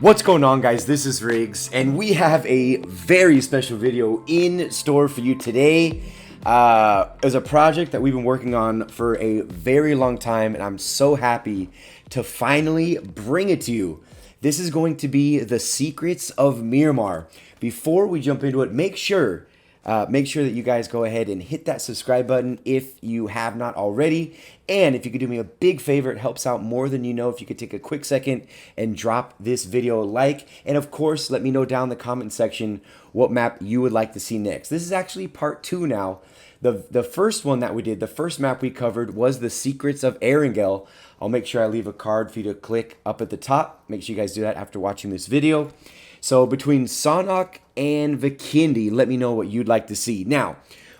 What's going on, guys? This is Riggs, and we have a very special video in store for you today. It's a project that we've been working on for a very long time, and I'm so happy to finally bring it to you. This is going to be the secrets of Miramar. Before we jump into it, make sure that you guys go ahead and hit that subscribe button if you have not already. And if you could do me a big favor, it helps out more than you know if you could take a quick second and drop this video a like. And of course, let me know down in the comment section what map you would like to see next. This is actually part 2 now. The first one that we did, the first map we covered was the secrets of Erangel. I'll make sure I leave a card for you to click up at the top. Make sure you guys do that after watching this video. So between Sonok and Vikindi, let me know what you'd like to see. Now,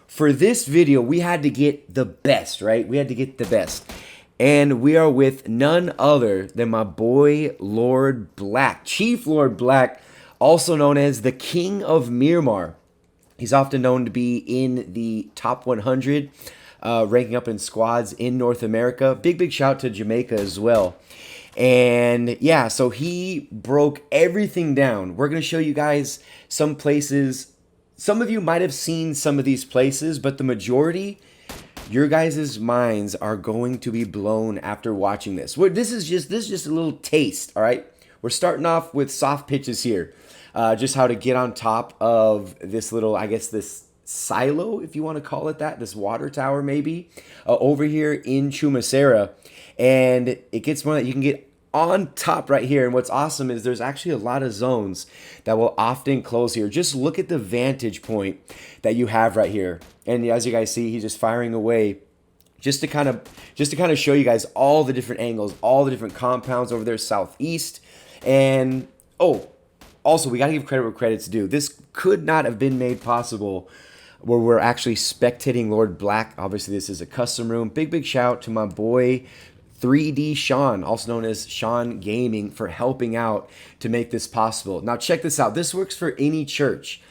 for this video, we had to get the best, right? We had to get the best. And we are with none other than my boy, Lordblack. Chief Lordblack, also known as the King of Miramar. He's often known to be in the top 100, ranking up in squads in North America. Big shout to Jamaica as well. And yeah, so he broke everything down. We're going to show you guys some places. Some of you might have seen some of these places, but the majority, your guys' minds are going to be blown after watching this. This is just a little taste, all right? We're starting off with soft pitches here. Just how to get on top of this little, I guess, this silo, if you want to call it that, this water tower maybe, over here in Chumacera. And it gets one that you can get on top right here. And what's awesome is there's actually a lot of zones that will often close here. Just look at the vantage point that you have right here. And as you guys see, he's just firing away just to kind of show you guys all the different angles, all the different compounds over there southeast. And oh, also, we got to give credit where credit's due. This could not have been made possible where we're actually spectating Lordblack. Obviously, this is a custom room. Big shout to my boy 3D Sean, also known as Sean Gaming, for helping out to make this possible. Now, check this out. This works for any church,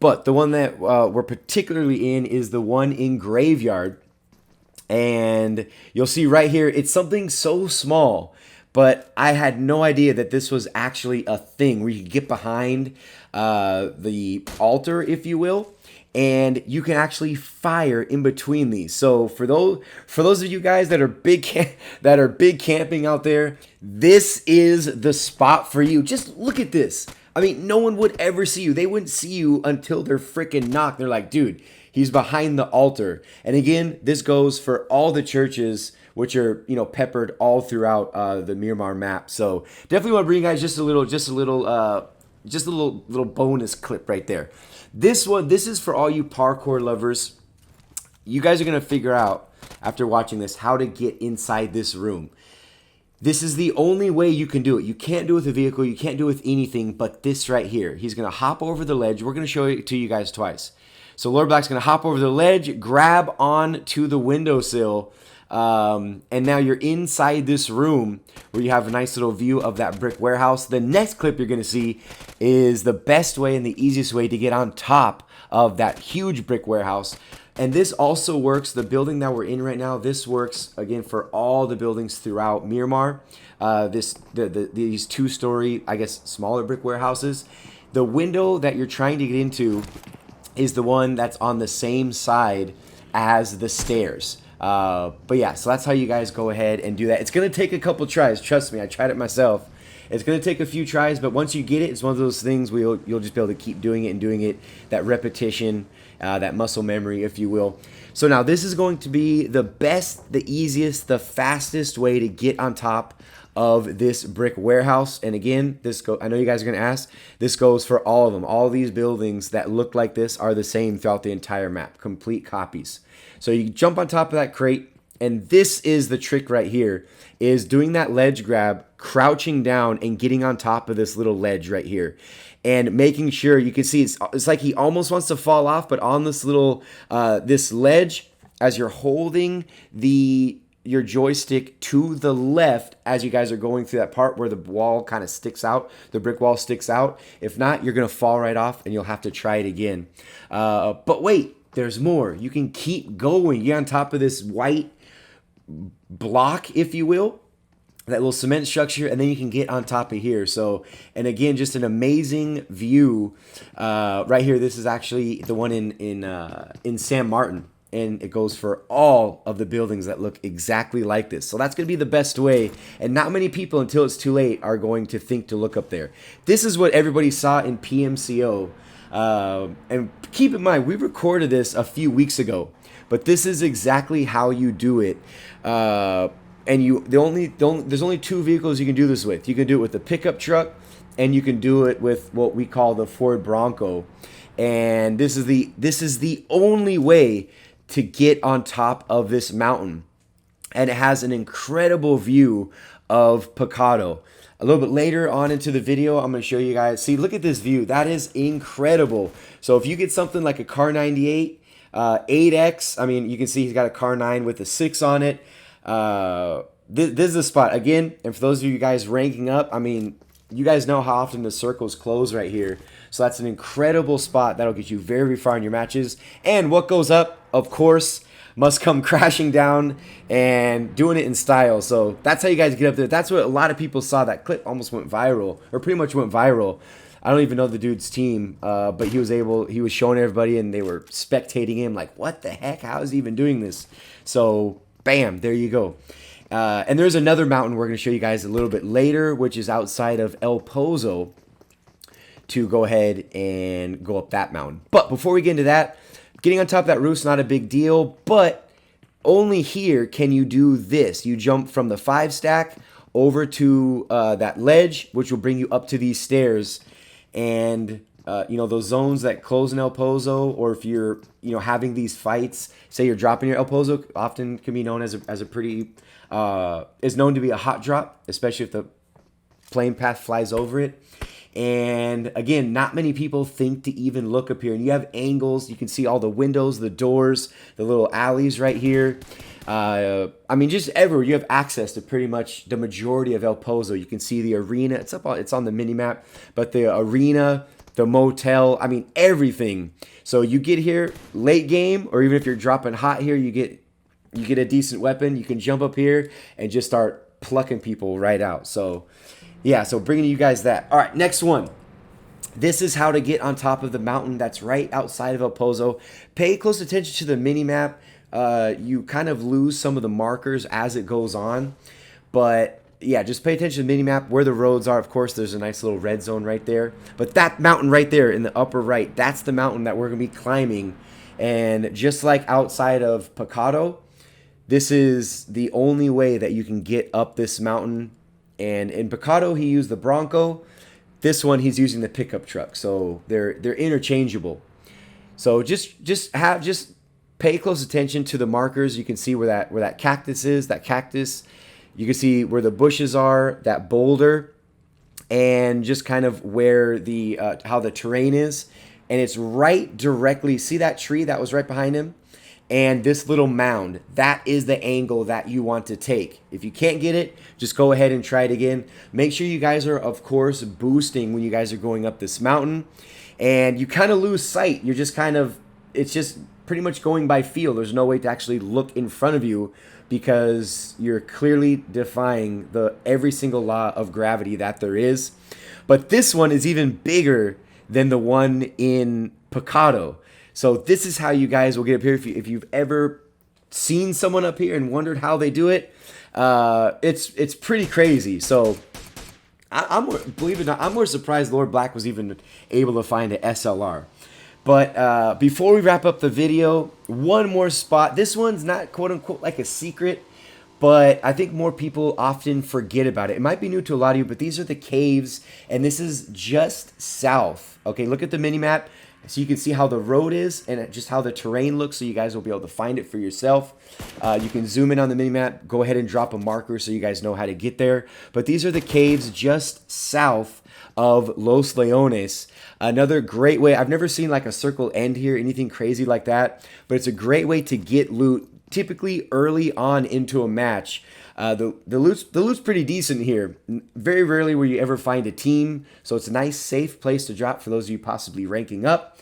but the one that we're particularly in is the one in Graveyard. And you'll see right here, it's something so small, but I had no idea that this was actually a thing where you could get behind the altar, if you will, and you can actually fire in between these. So for those of you guys that are big camping out there, this is the spot for you. Just look at this. I mean, no one would ever see you. They wouldn't see you until they're freaking knocked. They're like, dude, he's behind the altar. And again, this goes for all the churches, which are, you know, peppered all throughout the Miramar map. So definitely want to bring you guys just a little bonus clip right there. This is for all you parkour lovers. You guys are gonna figure out after watching this how to get inside this room. This is the only way you can do it. You can't do it with a vehicle. You can't do it with anything but this right here. He's gonna hop over the ledge. We're gonna show it to you guys twice. So Lordblack's gonna hop over the ledge, grab on to the windowsill. And now you're inside this room where you have a nice little view of that brick warehouse. The next clip you're going to see is the best way and the easiest way to get on top of that huge brick warehouse. And this also works, the building that we're in right now, this works again for all the buildings throughout Miramar. These two-story, I guess, smaller brick warehouses. The window that you're trying to get into is the one that's on the same side as the stairs. But yeah, so that's how you guys go ahead and do that. It's going to take a couple tries. Trust me, I tried it myself. It's going to take a few tries, but once you get it, it's one of those things where you'll just be able to keep doing it and doing it. That repetition, that muscle memory, if you will. So now this is going to be the best, the easiest, the fastest way to get on top of this brick warehouse. And again, I know you guys are going to ask, this goes for all of them. All these buildings that look like this are the same throughout the entire map, complete copies. So you jump on top of that crate, and this is the trick right here, is doing that ledge grab, crouching down and getting on top of this little ledge right here. And making sure, you can see it's like he almost wants to fall off, but on this little, this ledge, as you're holding your joystick to the left as you guys are going through that part where the wall kind of sticks out, the brick wall sticks out. If not, you're going to fall right off and you'll have to try it again. But wait. There's more. You can keep going. You're on top of this white block, if you will. that little cement structure, and then you can get on top of here. So, and again, just an amazing view right here. This is actually the one in San Martin, and it goes for all of the buildings that look exactly like this. So that's going to be the best way, and not many people until it's too late are going to think to look up there. This is what everybody saw in PMCO, and keep in mind we recorded this a few weeks ago, but this is exactly how you do it. And there's only two vehicles you can do this with. You can do it with the pickup truck, and you can do it with what we call the Ford Bronco. And this is the only way to get on top of this mountain. And it has an incredible view of Pecado. A little bit later on into the video, I'm going to show you guys. See, look at this view. That is incredible. So if you get something like a Car 98 8X, I mean, you can see he's got a Car 9 with a 6 on it. This is the spot again, and for those of you guys ranking up, I mean, you guys know how often the circles close right here, so that's an incredible spot that'll get you very far in your matches. And what goes up, of course, must come crashing down, and doing it in style. So that's how you guys get up there. That's what a lot of people saw. That clip almost went viral, or pretty much went viral. I don't even know the dude's team, but he was showing everybody, and they were spectating him like, what the heck, how is he even doing this? So bam, there you go. And there's another mountain we're going to show you guys a little bit later, which is outside of El Pozo, to go ahead and go up that mountain. But before we get into that, getting on top of that roof's not a big deal, but only here can you do this. You jump from the 5 stack over to that ledge, which will bring you up to these stairs. And you know, those zones that close in El Pozo, or if you're, you know, having these fights, say you're dropping your El Pozo, often can be known as a pretty, is known to be a hot drop, especially if the plane path flies over it. And again, not many people think to even look up here. And you have angles, you can see all the windows, the doors, the little alleys right here. I mean, just everywhere you have access to pretty much the majority of El Pozo. You can see the arena, it's on the mini map, but the arena, the motel, I mean, everything. So you get here late game, or even if you're dropping hot here, you get a decent weapon. You can jump up here and just start plucking people right out. So yeah, so bringing you guys that. All right, next one. This is how to get on top of the mountain that's right outside of El Pozo. Pay close attention to the mini map. You kind of lose some of the markers as it goes on, but yeah, just pay attention to the mini-map, where the roads are. Of course, there's a nice little red zone right there. But that mountain right there in the upper right, that's the mountain that we're going to be climbing. And just like outside of Pecado, this is the only way that you can get up this mountain. And in Pecado, he used the Bronco. This one, he's using the pickup truck. So they're interchangeable. So just pay close attention to the markers. You can see where that cactus is, that cactus. You can see where the bushes are, that boulder, and just kind of where the how the terrain is. And it's right directly, see that tree that was right behind him? And this little mound, that is the angle that you want to take. If you can't get it, just go ahead and try it again. Make sure you guys are, of course, boosting when you guys are going up this mountain. And you kind of lose sight. You're just kind of, it's just pretty much going by feel. There's no way to actually look in front of you, because you're clearly defying every single law of gravity that there is. But this one is even bigger than the one in Pecado. So this is how you guys will get up here. If you've ever seen someone up here and wondered how they do it, it's pretty crazy. So believe it or not, I'm more surprised Lordblack was even able to find an SLR. But before we wrap up the video, one more spot. This one's not quote-unquote like a secret, but I think more people often forget about it. It might be new to a lot of you, but these are the caves, and this is just south. Okay, look at the mini-map. So you can see how the road is and just how the terrain looks, so you guys will be able to find it for yourself. You can zoom in on the mini-map, go ahead and drop a marker so you guys know how to get there. But these are the caves just south of Los Leones. Another great way, I've never seen like a circle end here, anything crazy like that, but it's a great way to get loot, typically early on into a match. The loot's pretty decent here. Very rarely will you ever find a team, so it's a nice, safe place to drop for those of you possibly ranking up.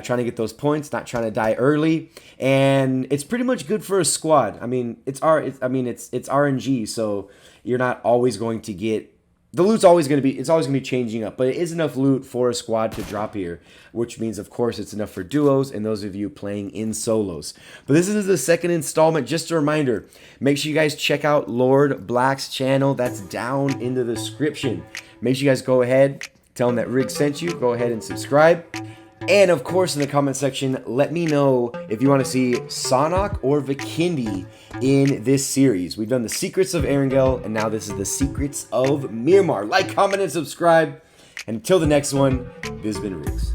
trying to get those points, not trying to die early, and it's pretty much good for a squad. I mean, it's RNG, so you're not always going to get. The loot's always going to be, it's always going to be changing up, but it is enough loot for a squad to drop here, which means, of course, it's enough for duos and those of you playing in solos. But this is the second installment. Just a reminder, make sure you guys check out Lordblack's channel. That's down in the description. Make sure you guys go ahead, tell him that Rig sent you. Go ahead and subscribe. And of course, in the comment section, let me know if you want to see Sonok or Vikindi in this series. We've done the Secrets of Erangel, and now this is the Secrets of Miramar. Like, comment, and subscribe. And until the next one, this has been Riggs.